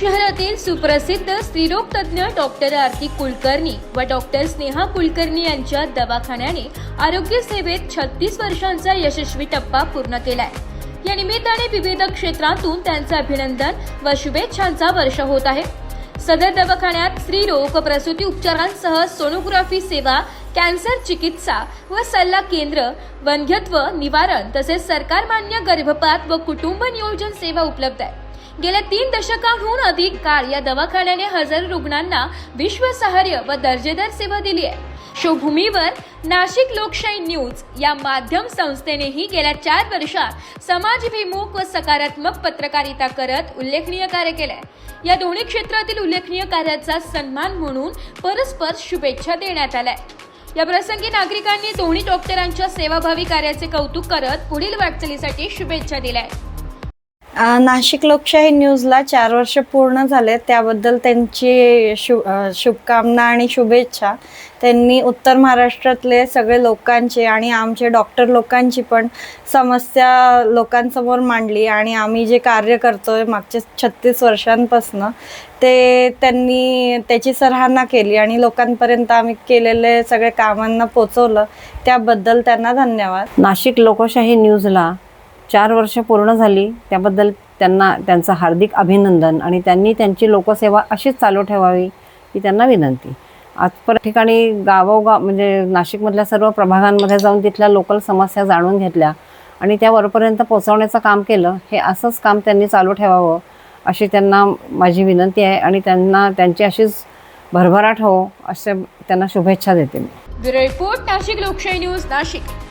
शहरातील सुप्रसिद्ध स्त्रीरोग तज्ञ डॉक्टर आरती कुलकर्णी व डॉक्टर स्नेहा कुलकर्णी यांच्या दवाखान्याने आरोग्य सेवेत 36 वर्षांचा यशस्वी टप्पा पूर्ण केलाय। या निमित्ताने विविध क्षेत्रातून त्यांचे अभिनंदन व शुभेच्छांचा वर्षा होत आहे। सदर दवाखान्यात स्त्रीरोग प्रसूती उपचारांसह सोनोग्राफी सेवा, कॅन्सर चिकित्सा व सल्ला केंद्र, वंध्यत्व निवारण तसेच सरकारमान्य गर्भपात व कुटुंब नियोजन सेवा उपलब्ध आहे। गेल्या 3 दशकांहून अधिक काळ या दवाखान्याने हजारो रुग्णांना विश्वासार्ह व दर्जेदार सेवा दिली आहे। शोभूमीवर नाशिक लोकशाही न्यूज या माध्यम संस्थेनेही गेल्या 4 वर्षात समाजभिमुख व सकारात्मक पत्रकारिता करत उल्लेखनीय कार्य केले। या दोन्ही क्षेत्रातील उल्लेखनीय कार्याचा सन्मान म्हणून परस्पर शुभेच्छा देण्यात आल्या। या प्रसंगी नागरिकांनी दोन्ही डॉक्टरांच्या सेवाभावी कार्याचे कौतुक करत पुढील वाटचालीसाठी शुभेच्छा दिल्या। नाशिक लोकशाही न्यूजला 4 वर्ष पूर्ण झाले, त्याबद्दल त्यांची शुभकामना आणि शुभेच्छा। त्यांनी उत्तर महाराष्ट्रातले सगळे लोकांचे आणि आमचे डॉक्टर लोकांची पण समस्या लोकांसमोर मांडली आणि आम्ही जे कार्य करतोय मागच्या 36 वर्षांपासून ते त्यांनी त्याची सराहना केली आणि लोकांपर्यंत आम्ही केलेले सगळे कामांना पोचवलं, त्याबद्दल त्यांना धन्यवाद। नाशिक लोकशाही न्यूजला 4 वर्ष पूर्ण झाली, त्याबद्दल त्यांचं हार्दिक अभिनंदन आणि त्यांनी त्यांची लोकसेवा अशीच चालू ठेवावी ही त्यांना विनंती। आज ठिकाणी गावोगाव म्हणजे नाशिकमधल्या सर्व प्रभागांमध्ये जाऊन तिथल्या लोकल समस्या जाणून घेतल्या आणि त्या वरपर्यंत पोहोचवण्याचं काम केलं। हे असंच काम त्यांनी चालू ठेवावं अशी त्यांना माझी विनंती आहे आणि त्यांची अशीच भरभराट हो असे त्यांना शुभेच्छा देते। ब्युरो रिपोर्ट, नाशिक लोकशाही न्यूज, नाशिक।